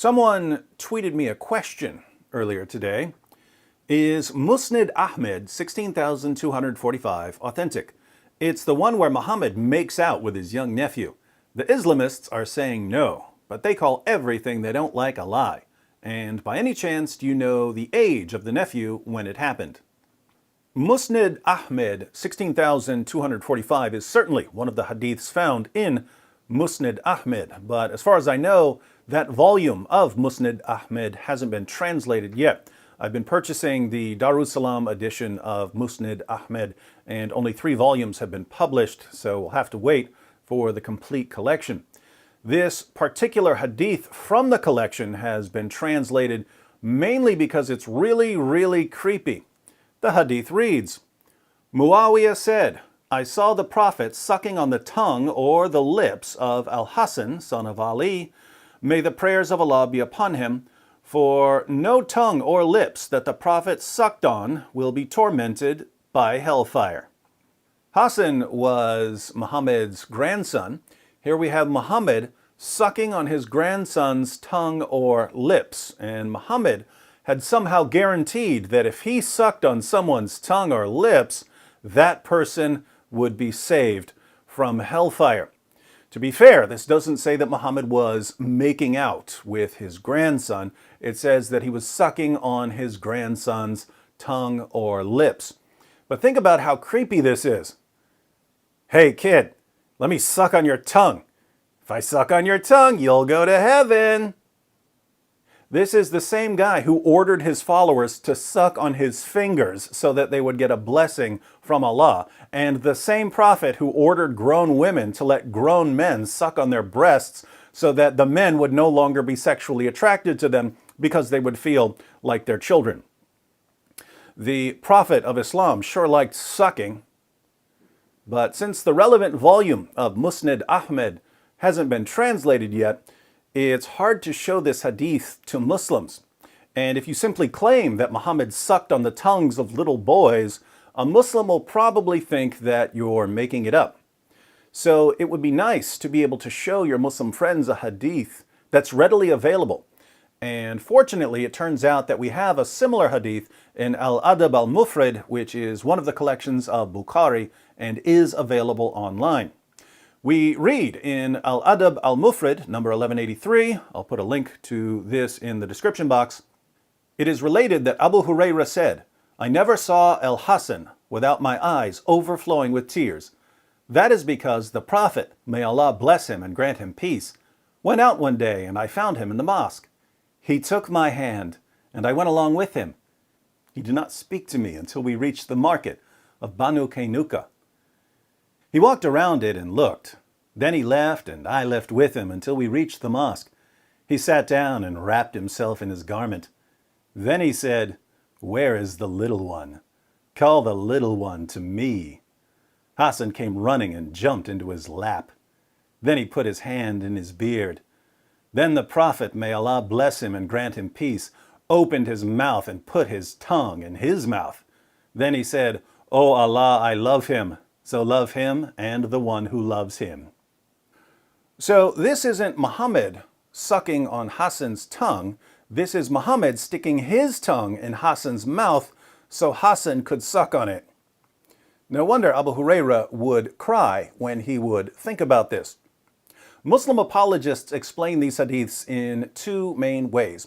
Someone tweeted me a question earlier today. Is Musnad Ahmed 16,245 authentic? It's the one where Muhammad makes out with his young nephew. The Islamists are saying no, but they call everything they don't like a lie. And by any chance, do you know the age of the nephew when it happened? Musnad Ahmed 16,245 is certainly one of the hadiths found in Musnad Ahmed, but as far as I know, that volume of Musnad Ahmed hasn't been translated yet. I've been purchasing the Darussalam edition of Musnad Ahmed, and only 3 volumes have been published, so we'll have to wait for the complete collection. This particular hadith from the collection has been translated mainly because it's really creepy. The hadith reads, Muawiyah said, I saw the Prophet sucking on the tongue or the lips of Al-Hasan, son of Ali. May the prayers of Allah be upon him, for no tongue or lips that the Prophet sucked on will be tormented by hellfire. Hassan was Muhammad's grandson. Here we have Muhammad sucking on his grandson's tongue or lips, and Muhammad had somehow guaranteed that if he sucked on someone's tongue or lips, that person would be saved from hellfire. To be fair, this doesn't say that Muhammad was making out with his grandson. It says that he was sucking on his grandson's tongue or lips. But think about how creepy this is. Hey kid, let me suck on your tongue. If I suck on your tongue, you'll go to heaven. This is the same guy who ordered his followers to suck on his fingers so that they would get a blessing from Allah, and the same prophet who ordered grown women to let grown men suck on their breasts so that the men would no longer be sexually attracted to them because they would feel like their children. The Prophet of Islam sure liked sucking, but since the relevant volume of Musnad Ahmed hasn't been translated yet, it's hard to show this hadith to Muslims. And if you simply claim that Muhammad sucked on the tongues of little boys, a Muslim will probably think that you're making it up. So it would be nice to be able to show your Muslim friends a hadith that's readily available. And fortunately, it turns out that we have a similar hadith in Al-Adab al-Mufrad, which is one of the collections of Bukhari and is available online. We read in Al-Adab al-Mufrad, number 1183, I'll put a link to this in the description box. It is related that Abu Hurairah said, I never saw Al-Hasan without my eyes overflowing with tears. That is because the Prophet, may Allah bless him and grant him peace, went out one day and I found him in the mosque. He took my hand and I went along with him. He did not speak to me until we reached the market of Banu Kainuka. He walked around it and looked. Then he left, and I left with him until we reached the mosque. He sat down and wrapped himself in his garment. Then he said, Where is the little one? Call the little one to me. Hassan came running and jumped into his lap. Then he put his hand in his beard. Then the Prophet, may Allah bless him and grant him peace, opened his mouth and put his tongue in his mouth. Then he said, O Allah, I love him. So love him and the one who loves him. So this isn't Muhammad sucking on Hassan's tongue. This is Muhammad sticking his tongue in Hassan's mouth so Hassan could suck on it. No wonder Abu Hurairah would cry when he would think about this. Muslim apologists explain these hadiths in 2 main ways.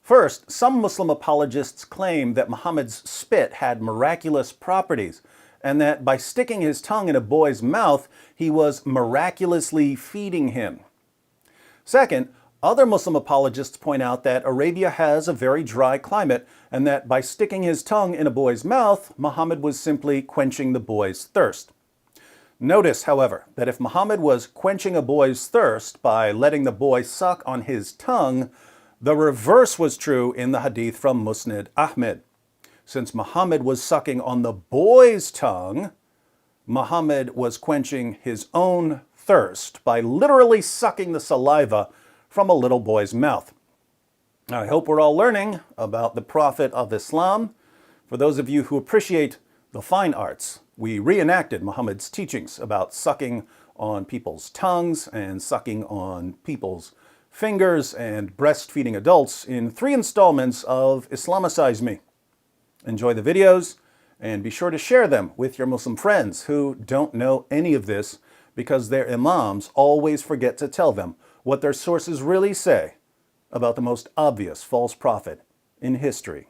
First, some Muslim apologists claim that Muhammad's spit had miraculous properties, and that by sticking his tongue in a boy's mouth, he was miraculously feeding him. Second, other Muslim apologists point out that Arabia has a very dry climate, and that by sticking his tongue in a boy's mouth, Muhammad was simply quenching the boy's thirst. Notice, however, that if Muhammad was quenching a boy's thirst by letting the boy suck on his tongue, the reverse was true in the hadith from Musnad Ahmed. Since Muhammad was sucking on the boy's tongue, Muhammad was quenching his own thirst by literally sucking the saliva from a little boy's mouth. I hope we're all learning about the Prophet of Islam. For those of you who appreciate the fine arts, we reenacted Muhammad's teachings about sucking on people's tongues and sucking on people's fingers, and breastfeeding adults in 3 installments of Islamicize Me. Enjoy the videos, and be sure to share them with your Muslim friends who don't know any of this because their imams always forget to tell them what their sources really say about the most obvious false prophet in history.